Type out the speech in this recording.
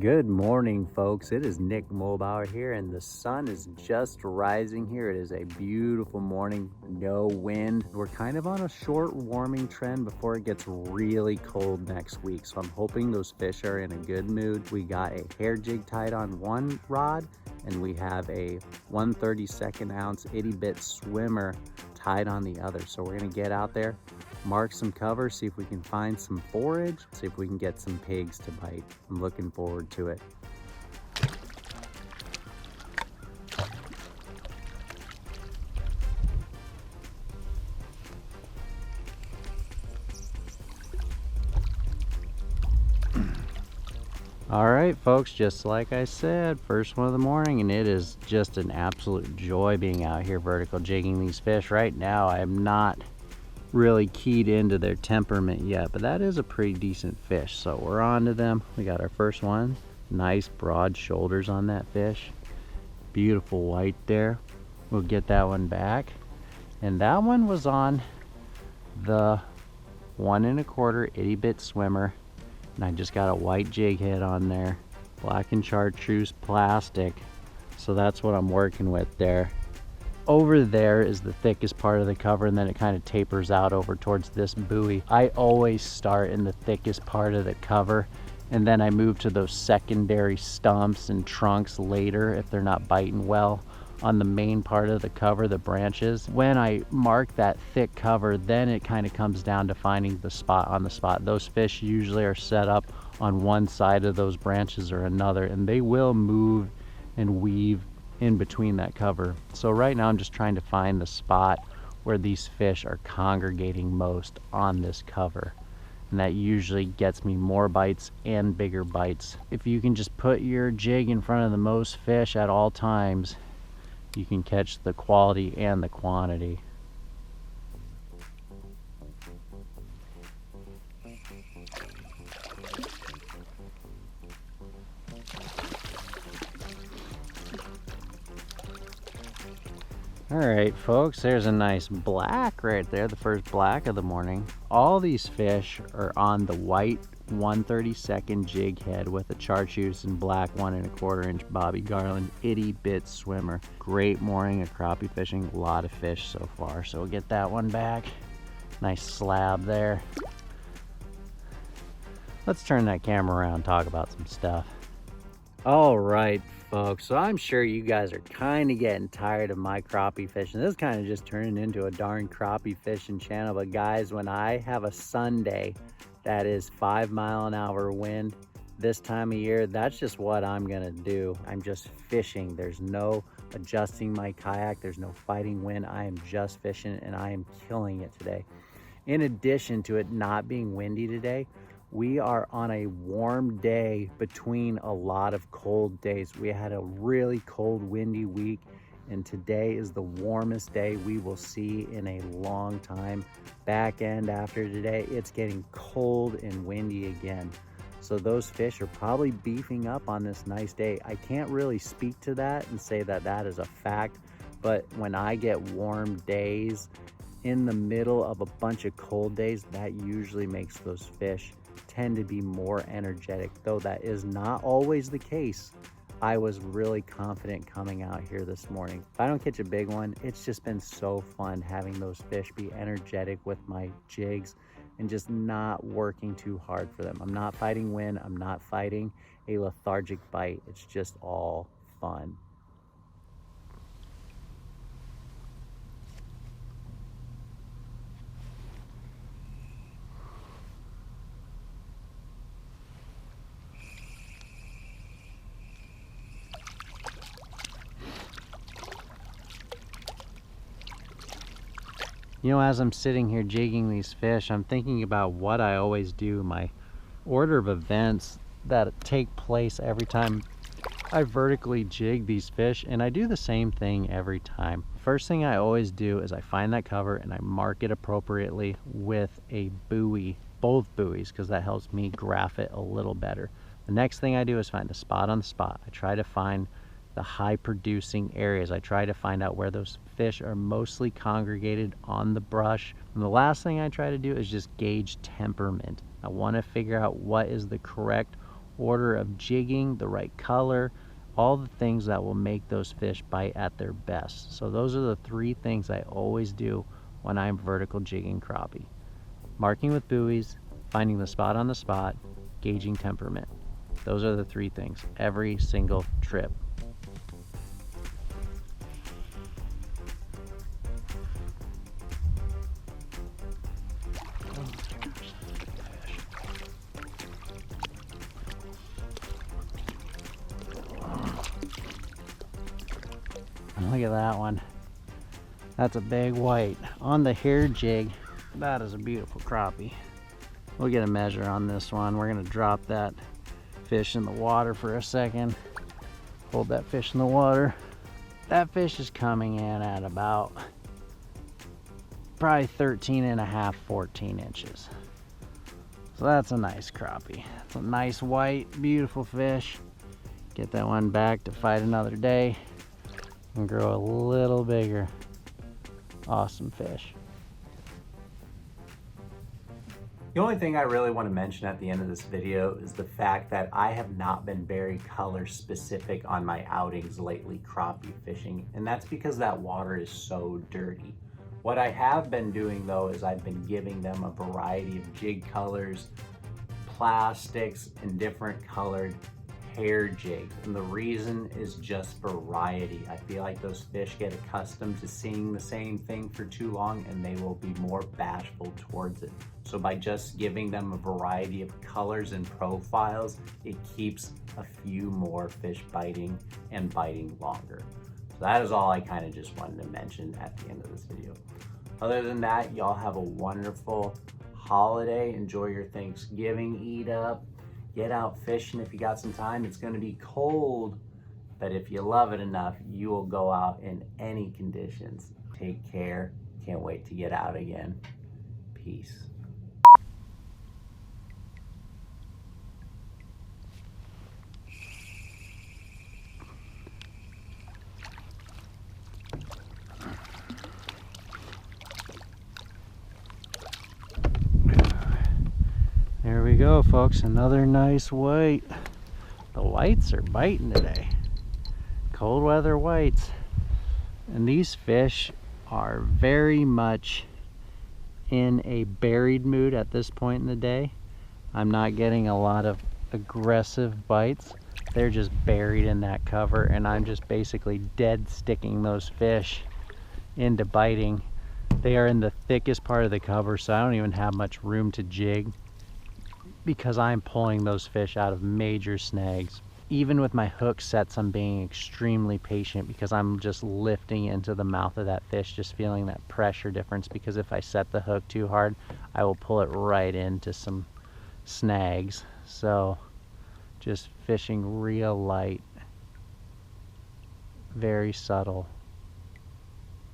Good morning, folks. It is Nick Mulbauer here, and the sun is just rising here. It is a beautiful morning, no wind. We're kind of on a short warming trend before it gets really cold next week, so I'm hoping those fish are in a good mood. We got a hair jig tied on one rod, and we have a 1/32 ounce Itty SwimR tied on the other. So we're gonna get out there, mark some cover, see if we can find some forage, see if we can get some pigs to bite. I'm looking forward to it. All right, folks, just like I said, first one of the morning, and it is just an absolute joy being out here vertical jigging these fish. Right now, I am not really keyed into their temperament yet, but that is a pretty decent fish, so we're on to them. We got our first one. Nice broad shoulders on that fish. Beautiful white there. We'll get that one back. And that one was on the 1 1/4 Itty SwimR. And I just got a white jig head on there, black and chartreuse plastic. So that's what I'm working with there. Over there is the thickest part of the cover, and then it kind of tapers out over towards this buoy. I always start in the thickest part of the cover, and then I move to those secondary stumps and trunks later if they're not biting well on the main part of the cover, the branches. When I mark that thick cover, then it kind of comes down to finding the spot on the spot. Those fish usually are set up on one side of those branches or another, and they will move and weave in between that cover. So right now I'm just trying to find the spot where these fish are congregating most on this cover. And that usually gets me more bites and bigger bites. If you can just put your jig in front of the most fish at all times, you can catch the quality and the quantity. All right, folks, there's a nice black right there, the first black of the morning. All these fish are on the white 1/32 jig head with a chartreuse and black 1 1/4 inch Bobby Garland Itty SwimR. Great morning of crappie fishing, a lot of fish so far. So we'll get that one back. Nice slab there. Let's turn that camera around and talk about some stuff. All right, folks, so I'm sure you guys are kind of getting tired of my crappie fishing. This is kind of just turning into a darn crappie fishing channel. But guys, when I have a Sunday that is 5-mile-an-hour wind this time of year, that's just what I'm gonna do. I'm just fishing. There's no adjusting my kayak, there's no fighting wind. I am just fishing, and I am killing it today. In addition to it not being windy today, we are on a warm day between a lot of cold days. We had a really cold, windy week, and today is the warmest day we will see in a long time. Back end after today, it's getting cold and windy again. So those fish are probably beefing up on this nice day. I can't really speak to that and say that that is a fact, but when I get warm days in the middle of a bunch of cold days, that usually makes those fish tend to be more energetic, though that is not always the case. I was really confident coming out here this morning. If I don't catch a big one, it's just been so fun having those fish be energetic with my jigs and just not working too hard for them. I'm not fighting wind, I'm not fighting a lethargic bite. It's just all fun. You know, as I'm sitting here jigging these fish, I'm thinking about what I always do, my order of events that take place every time I vertically jig these fish, and I do the same thing every time. First thing I always do is I find that cover and I mark it appropriately with a buoy, both buoys, because that helps me graph it a little better. The next thing I do is find a spot on the spot. I try to find the high producing areas. I try to find out where those fish are mostly congregated on the brush. And the last thing I try to do is just gauge temperament. I want to figure out what is the correct order of jigging, the right color, all the things that will make those fish bite at their best. So those are the 3 things I always do when I'm vertical jigging crappie. Marking with buoys, finding the spot on the spot, gauging temperament. Those are the 3 things every single trip. Look at that one. That's a big white on the hair jig. That is a beautiful crappie. We'll get a measure on this one. We're gonna drop that fish in the water for a second. Hold that fish in the water. That fish is coming in at about probably 13.5, 14 inches. So that's a nice crappie. It's a nice white, beautiful fish. Get that one back to fight another day and grow a little bigger. Awesome fish. The only thing I really want to mention at the end of this video is the fact that I have not been very color specific on my outings lately crappie fishing, and that's because that water is so dirty. What I have been doing though is I've been giving them a variety of jig colors, plastics, and different colored hair jigs, and the reason is just variety. I feel like those fish get accustomed to seeing the same thing for too long and they will be more bashful towards it. So by just giving them a variety of colors and profiles, it keeps a few more fish biting and biting longer. So that is all I kind of just wanted to mention at the end of this video. Other than that, y'all have a wonderful holiday. Enjoy your Thanksgiving, eat up. Get out fishing if you got some time. It's going to be cold, but if you love it enough, you will go out in any conditions. Take care. Can't wait to get out again. Peace. There we go, folks. Another nice white. The whites are biting today. Cold weather whites. And these fish are very much in a buried mood at this point in the day. I'm not getting a lot of aggressive bites. They're just buried in that cover, and I'm just basically dead sticking those fish into biting. They are in the thickest part of the cover, so I don't even have much room to jig, because I'm pulling those fish out of major snags. Even with my hook sets, I'm being extremely patient because I'm just lifting into the mouth of that fish, just feeling that pressure difference, because if I set the hook too hard, I will pull it right into some snags. So just fishing real light, very subtle.